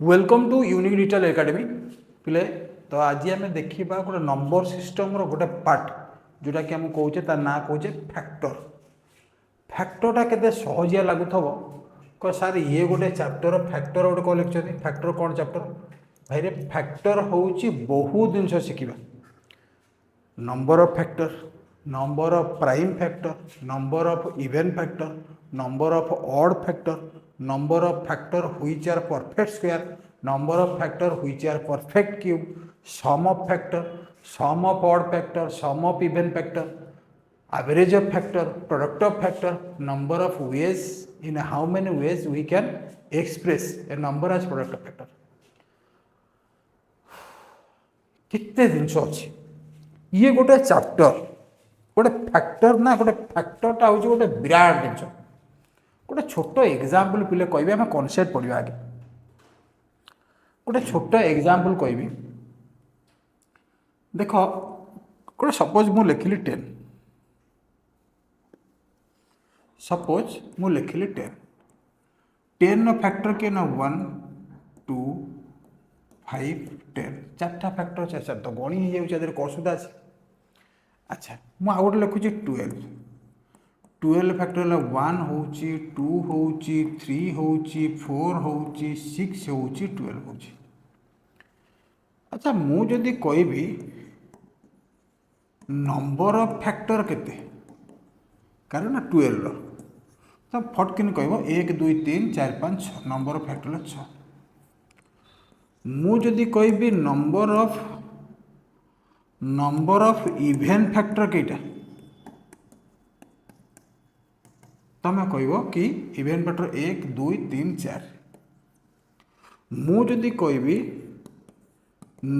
Welcome to unique digital academy पिले। तो आज आम देखा गोटे नंबर सिस्टम गोटे पार्ट जोटा कि आम कौचे तार ना कौचे फैक्टर। फैक्टरटा केते सहजिया लगुथब क सार ये गोटे चैप्टर फैक्टर गोटे कौन लिखते फैक्टर कौन चैप्टर भाई रे फैक्टर होउची बहुत जिनस शिखा number of factor number of prime factor number of even factor number of odd factor number of factor which are perfect square number of factor which are perfect cube sum of factor sum of odd factor sum of even factor average of factor product of factor number of ways in how many ways we can express a number as product of factor कितने जिनस अच्छी ये गोटे chapter गोटे factor ना गोटे फैक्टरटा हूँ गोटे विराट जिनस गोटे छोट एग्जाम्पल पिले कह आम कनसेप्ट पढ़ा आगे गोटे छोट एग्जाम्पल कह देख गोटे सपोज मु लिखिली 10 सपोज मु लिखिली 10 फैक्टर के ना 1 2 5 10 चार्टा फैक्टर चार तो गणी हो जाए कौन सुविधा अच्छे। अच्छा मुझे आउ गोटे लिखुची 12 फैक्टर 1 होची 2 होची 3 होची 4 होची 6 होची 12 होची। अच्छा मु जदि कहबी नंबर ऑफ फैक्टर केते कारण 12 तो फटकिन कहब 1 2 3 4 5 6 नंबर ऑफ फैक्टर 6। मु जदि कहबी नंबर ऑफ इवेन फैक्टर केटा तमें कह कि इवेन फैक्टर 1 2 3 4। मु जदि कहबी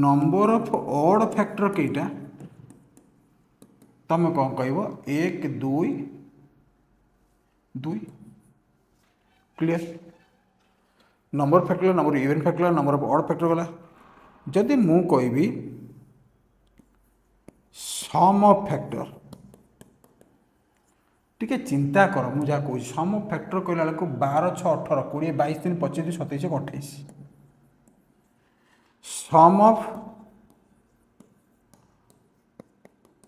नंबर ऑफ ऑड फैक्टर केटा तमें कौन कह 1 2 2 clear number factor number even factor number of odd factor गला। जदि मु कहबी सम ऑफ फैक्टर टिके चिंता कर मुझे जहाँ कह सम ऑफ फैक्टर कहला बेलू 12 6 18 20 22 3 25 27 28 sum of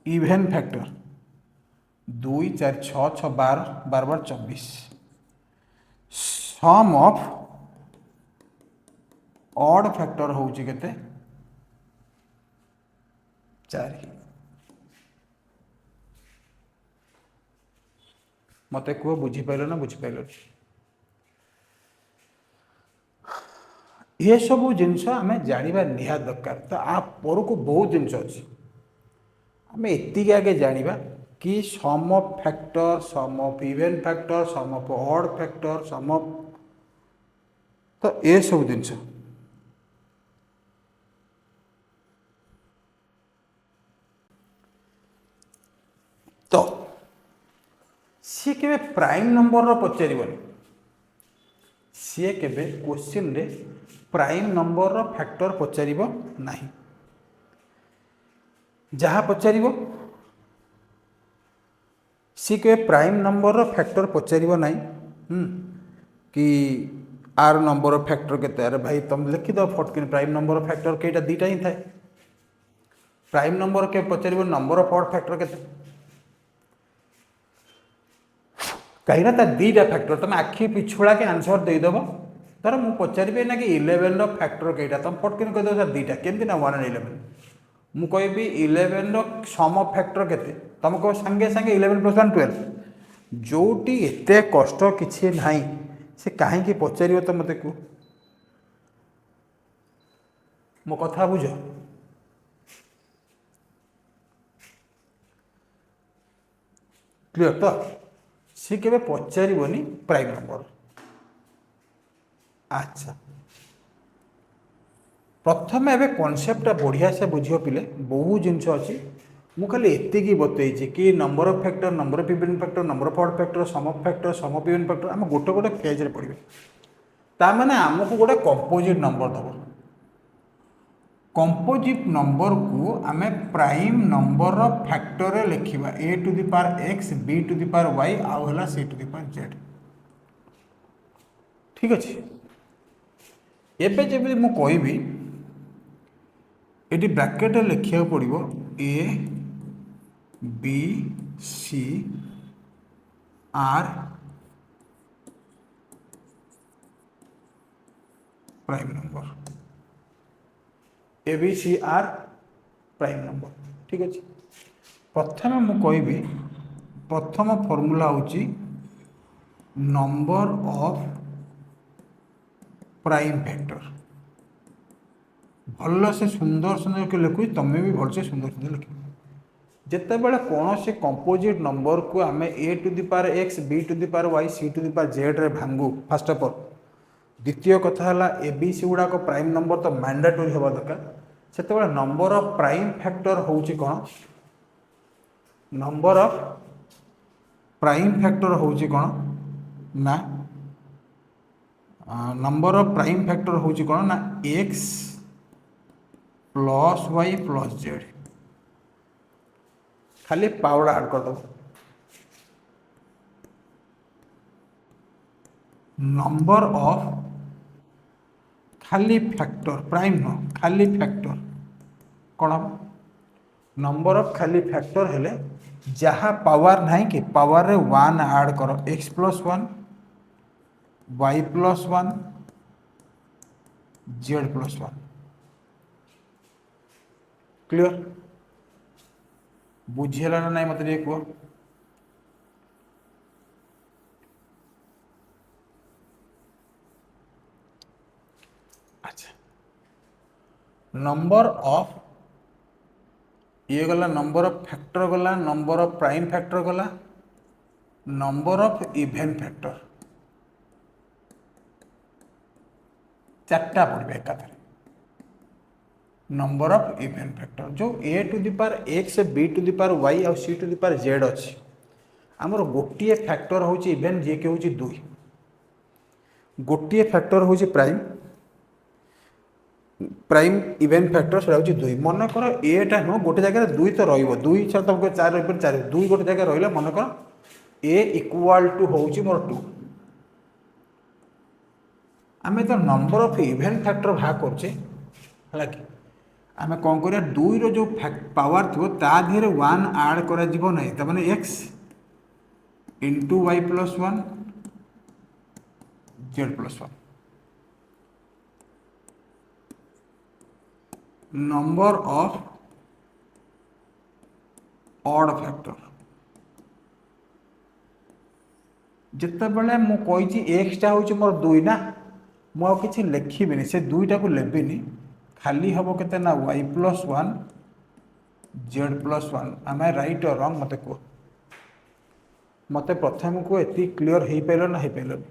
even factor 2 4 6 6 12 12 12 24 sum of odd factor होची केते 4। मत कह बुझीपार ना बुझीपार ये सब जिनस आम जाना निहात दरकार। तो पर को बहुत जिनस अच्छी आम एति आगे जाना कि sum of factor sum of even factor sum of odd factor sum of तो ये सब जिनस तो सी के प्राइम नंबर पचार सी के क्वेश्चन रे प्राइम नंबर फैक्टर पचार ना जहाँ पचार सी के प्राइम नंबर फैक्टर पचार ना कि आर नंबर फैक्टर के अरे भाई तुम लिखिद फटकिन प्राइम नंबर फैक्टर कईटा दीटा ही थाए प्राइम नंबर के पचार नंबर ऑफ ऑड फैक्टर के कहीं ना दीटा फैक्टर तुम आखि पिछुड़ा के आंसर देदेव धर मुझे पचारि ना कि 11 फैक्टर कईटा तुम फटकिन कहीदेव सर दीटा केमती ना 1 and 11 मुझे कहबी 11 सम ऑफ फैक्टर केते तुम कह सांगे सांगे 11 + 1 12 जोटी एते कष्ट किसी ना से कहीं पचार तो मत कह मो कथा बुझ क्लियर तो सी के पचारनी प्राइम नंबर। अच्छा प्रथम एवं कनसेप्टा बढ़िया से बुझ पिले बहुत जिनस अच्छी मु खाली एति बतई कि number of factor number of even factor number of odd factor sum of even factor आम गोटे गोटे फेज रे पढ़े ताने आमको गोटे कंपोजिट नंबर दब कंपोजिट नंबर को आम प्राइम नंबर फैक्टर लिखा a to the power x b to the power y आउ c to the power z ठीक अच्छे एबे जब मु कहबी ये ब्रैकेट लिखा पड़ो A B C are prime number A B C are prime number ठीक अच्छे प्रथम मु कहबी प्रथम फॉर्मूला हूँ नंबर ऑफ प्राइम फैक्टर भल से सुंदर सुंदर के लिखु तुम्हें भी भल से सुंदर सुंदर लिख जितेबाला कौन से कंपोजिट नंबर को आम a to the power x b to the power y c to the power z रे भांगू फास्ट ऑफ ऑल द्वितीय कथा है ए बी सी गुड़ाक प्राइम नंबर तो मैंडेटोरी हवा दरकार से नंबर ऑफ प्राइम फैक्टर हूँ कौन नंबर ऑफ प्राइम फैक्टर हूँ कौन ना नंबर ऑफ प्राइम फैक्टर हूँ कौन ना X plus Y plus Z खाली पावर ऐड कर दो नंबर ऑफ खाली फैक्टर प्राइम न खाली फैक्टर कौन हम नंबर ऑफ खाली फैक्टर हेले जहाँ पावर नहीं कि पावर रे वन ऐड कर x plus one y plus one Z plus one clear बुझीगला ना नहीं मत कह अच्छा नंबर ऑफ ये गला नंबर ऑफ फैक्टर गला नंबर ऑफ प्राइम फैक्टर गला नंबर ऑफ इवेन फैक्टर चार्टा पड़े एकाथरे नंबर ऑफ इवेन फैक्टर जो a to the power x b to the power y और c to the power z अच्छी आमर गोटे फैक्टर हूँ इवेन जी के हूँ दुई गोटे फैक्टर हूँ प्राइम प्राइम इवेन फैक्टर से हूँ दुई मन कर एटा नुह गोटे जगह दुई तो रुई छाड़ तुमको चार रही चार दुई गोटे जगह रहा मन कर ए इक्वाल टू हूँ मोर टू आम तो नंबर ऑफ इवेन फैक्टर भाग करछे है कि आम कौन कर दुई रो पावर थो ता देहरे वन ऐड करा ना x into y plus one Z plus one number of odd factor जितेबाला मुझे एक्सटा हूँ मोर दुई ना मुझे लिखी से दुईटा को लेविनी खाली हम के ना Y plus one Z plus one आम राइट और रंग मत कह मत प्रथम को ये क्लीयर हो पार ना हो पार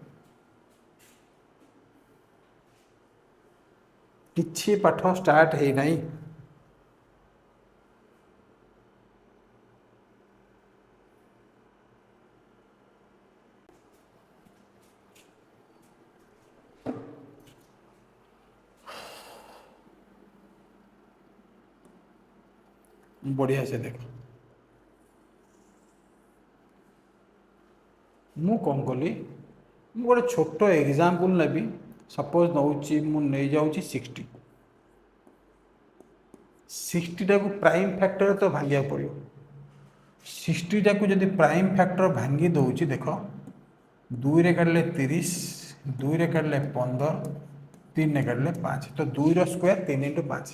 किछि पाठ स्टार्ट है नहीं बढ़िया से देख मु कौन कली मु गोटे छोट एग्जांपल नेबी सपोज नौ नहीं जाऊँगी 60 टा को प्राइम फैक्टर तो भांगा पड़ो 60 टा को जब प्राइम फैक्टर भांगी दौची देख दुई रे काटले 30 दुई रे काटले 15 तीन रे काटले 5 तो दुई रो स्क्वायर 3 इंटू 5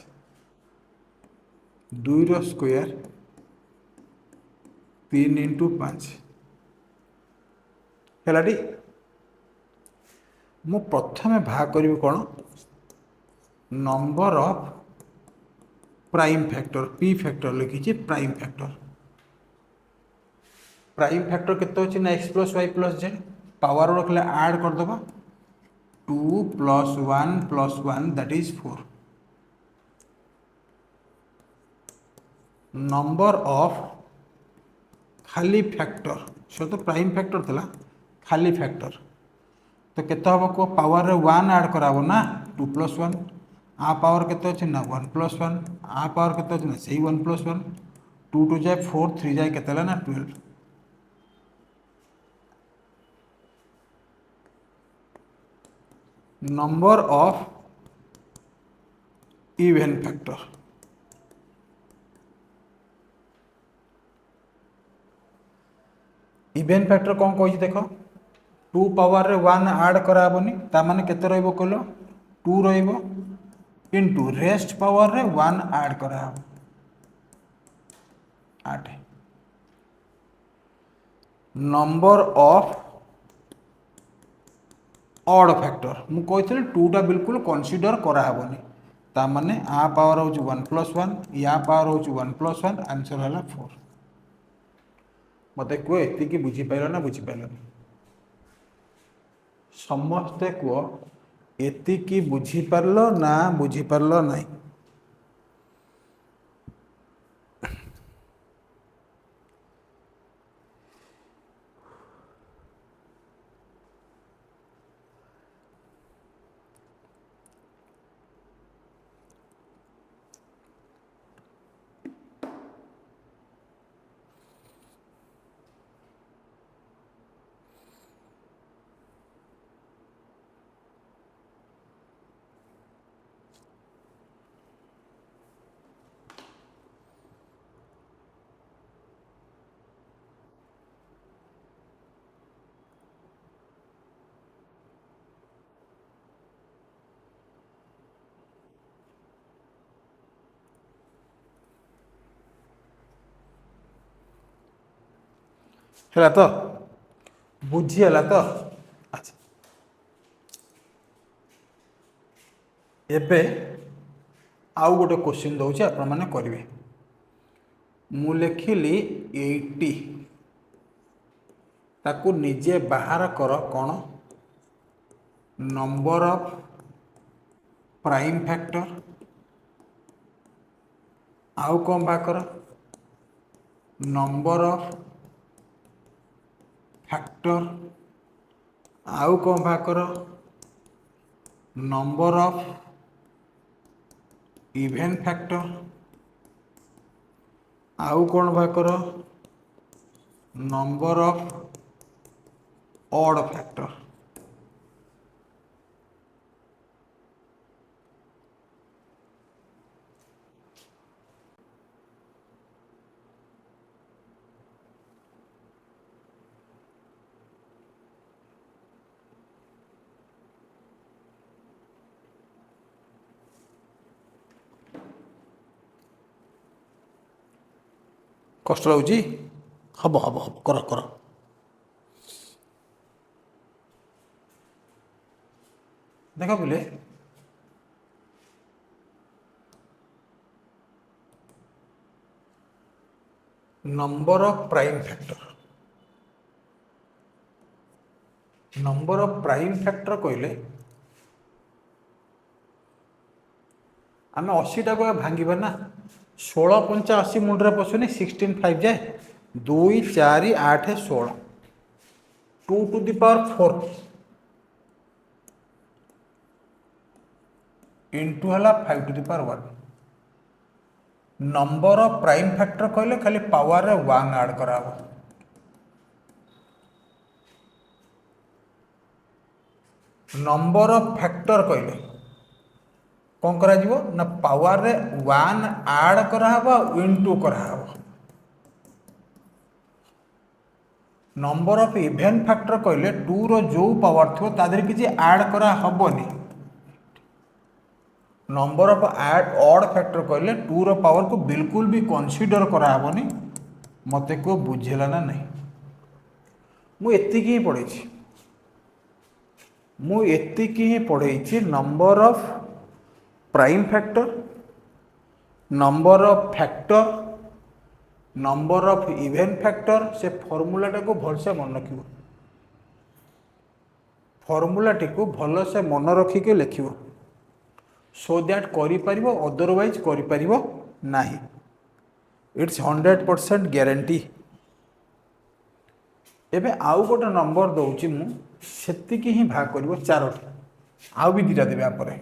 दुई रो स्क्वायर 3 इंटू 5 है मु प्रथम भाग करी कौन number of prime factor P factor लिखी प्राइम फैक्टर केते होची ना X plus Y plus Z power रखले ऐड कर दबा 2 plus 1 that is 4 number of खाली फैक्टर सो तो प्राइम फैक्टर थला खाली फैक्टर तो केते हम को पावर रे 1 ऐड कराबो ना 2 प्लस 1 आ पावर केते अछि ना 1 प्लस 1 आ पावर केते अछि ना सही 1 प्लस 1 2 टू जाए 4 3 जाए केते ला ना 12 number of even factor. Even factor कौन कही देख, 2 पावर रे 1 ऐड कराबनी ताने केते रहइबो कहलो 2 रहइबो इनटू रेस्ट पावर रे 1 ऐड कराब 8। नंबर ऑफ ऑड फैक्टर मु कही 2 टा बिल्कुल कंसीडर कराबनी ताने आ पावर हूँ 1+1 या पावर हूँ 1+1 आंसर है 4। मत कह ये बुझीपार ना बुझीपार समस्ते कह ये बुझीपार ना बुझीपार ना। है तो बुझीगला तो अच्छा एबे आउ गोटे क्वेश्चन दूसरी आपण मैंने करेंगे मु लिखिली 80 ताकू निजे बाहर कर कौन नंबर ऑफ प्राइम फैक्टर आउ कौन बाहर कर नंबर ऑफ फैक्टर आउ कौन बाहर कर नंबर ऑफ इवेन फैक्टर आउ कौन बाहर कर नंबर ऑफ ऑड फैक्टर। कष्ट लगुच हम हम हम कर कर देख बोले number of prime factor number of prime factor कहले आम 80 को भांगा ना 16×5 मुंडे पशुनी 16×5 जाए 2 4 8 16 2 टू द पावर 4 इंटू है 5 to the power 1। Number of prime factor कहले खाली पावर रे 1 ऐड करा नंबर ऑफ फैक्टर कहले कौन करा जीवो ना पावर रे 1 ऐड करा इंटू करा नंबर ऑफ इवेन फैक्टर कहले 2 रो जो पावर थो तादर किसी ऐड करा हबनी। नंबर ऑफ ऑड फैक्टर कहले 2 रो पावर को बिल्कुल भी कंसीडर करा हबनी। मते को बुझेला ना नहीं मु एतिकी ही पढ़े number of prime factor number of factor number of even factor से फॉर्मूलाटा को भलसे मन रखिबो फॉर्मूलाटी को भलसे मन रखिके लिखिबो सो दैट करि परिबो अदरवाइज करि परिबो नाही। It's 100% guarantee. एबे आउ गोटे नंबर दउची मु सेतिकी ही भाग करिवो 4टी आउ भी दिटा देबे आपरे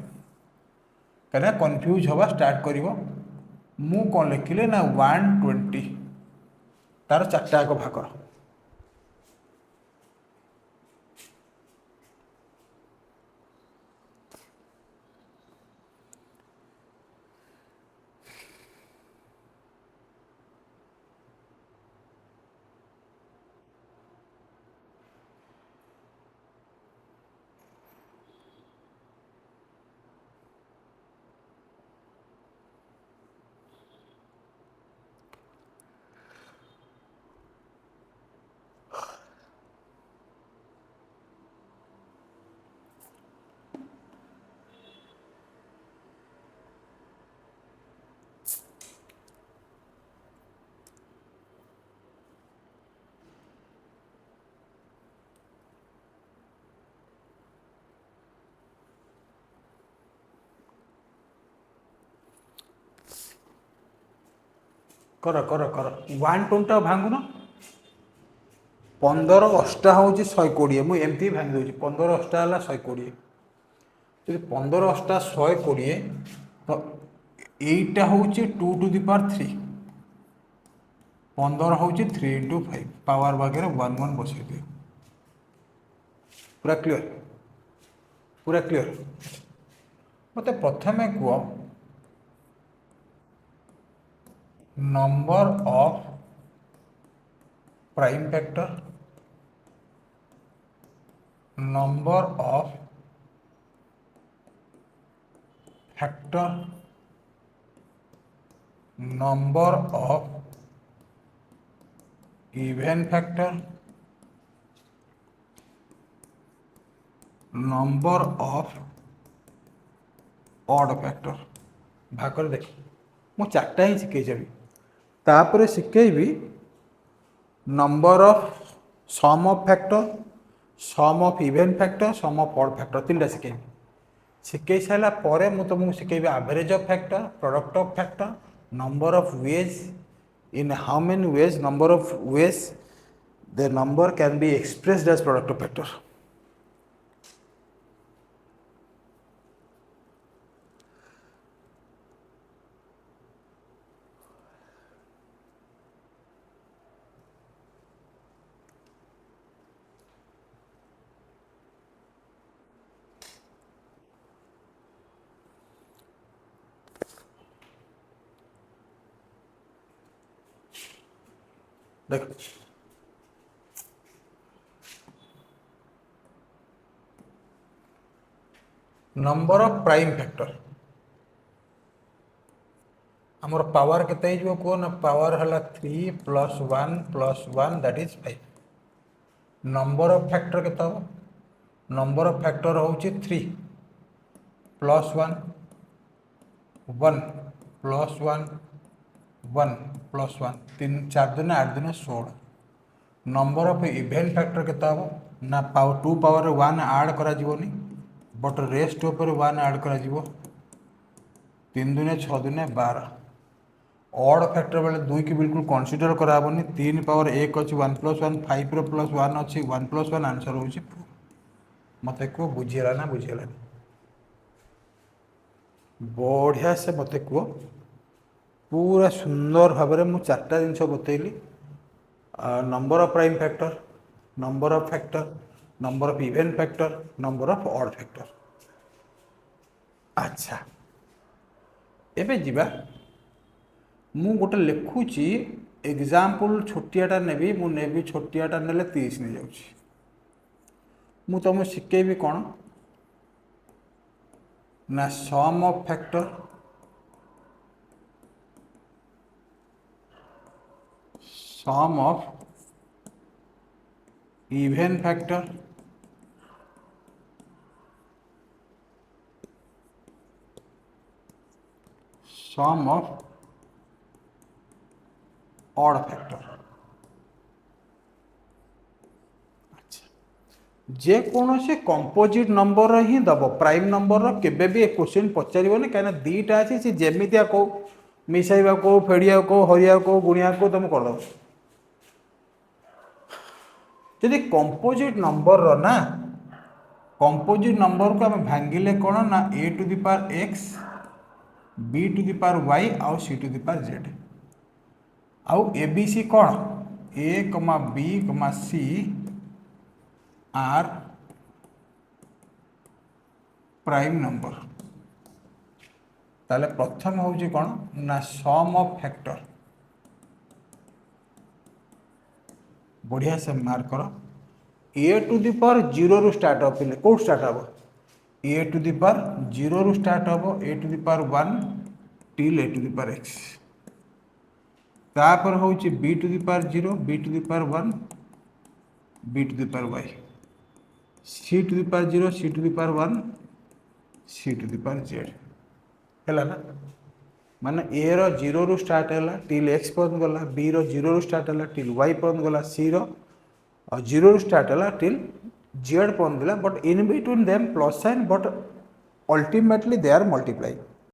कना कंफ्यूज होबा स्टार्ट करिवो मु कोन लिखिले ना 120 तार 4टा को भाग कर कर कर कर 120 भांगुन 15 अष्टा हूँ 120 मुझे एमती भांगी दूसरी 15 अष्टा है 120 जो 15 अष्टा 120 तो यहीटा हूँ 2 टू द पावर 3 15 हूँ 3 इंटू 5 पावर भागे 1 1 बसई दियो पूरा क्लीयर मत प्रथम कह number of prime factor number of factor number of even factor number of odd factor भाग देख मु चार्टा ही शिखेबी तापर शिखेबी number of sum of factor sum of even factor sum of odd factor 3टा शिखेबी शिखे सारा पर मुझे तुमको शिखेबी average of factor product of factor number of ways in how many ways number of ways the number can be expressed as product of factor देख number of prime factor आमर पावर केते कह ना पावर है 3 + 1 that is 5 number of factor केते हम number of factor हूँ 3 + 1 1 + 1 1 + 1 3 4 दिन 8 दिन 16 नंबर ऑफ इवेंट फैक्टर केते हम ना पावर 2 पावर 1 ऐड करा जीवनी बट रेस्ट ऊपर 1 ऐड करा जीवो 3 दिन 6 दिन 12 ऑड फैक्टर बेले 2 की बिल्कुल कंसीडर कराबनी 3 पावर 1 अच्छी 1 + 1 5 + 1 अच्छी 1 + 1 आंसर हो मत कह बुझीगला ना बुझीगला बढ़िया से मत कह पूरा सुंदर भाव में मुझे 4टा जिनस बतैली number of prime factor number of factor number of even factor number of odd factor अच्छा एबे जीवा मु गोटे लिखुची एग्जाम्पल छोटियाटा नेबी मु नेबी छोटियाटा नेले 30 नहीं जाऊँ मु तुम शिखेबी कौन ना sum of factor sum of even factor sum of odd factor जे कौन से कंपोजिट नंबर ही दब प्राइम नंबर केबे भी क्वेश्चन पचारबनी कहीं दीटा अच्छी सी जमीतिया कौ मिसाइबा को फेड़िया को हरिया को गुणिया को तुम कर दो यदि कंपोजिट नंबर ना कंपोजिट नंबर को आम भांगिले कौन ना a to the power x b to the power y आउ c to the power z आउ ABC कौन a, b, c are prime number ताले प्रथम हूँ कौन ना सम ऑफ फैक्टर बढ़िया से मार्क कर a टू द पावर 0 रु स्टार्ट हो पे कौट स्टार्ट हम a टू द पावर 0 रु स्टार्ट हम a to the power 1 till a to the power x तापर हूँ b to the power 0 b to the power 1 b to the power y c to the power 0 c to the power 1 c to the power z है ना माने a रो 0 रु start है till x पर्यंत गला b रो 0 रु start है till y पर्यंत गला c रो 0 रु स्टार्ट है टिल z पर्यंत गला but in between them plus sign but ultimately they are multiply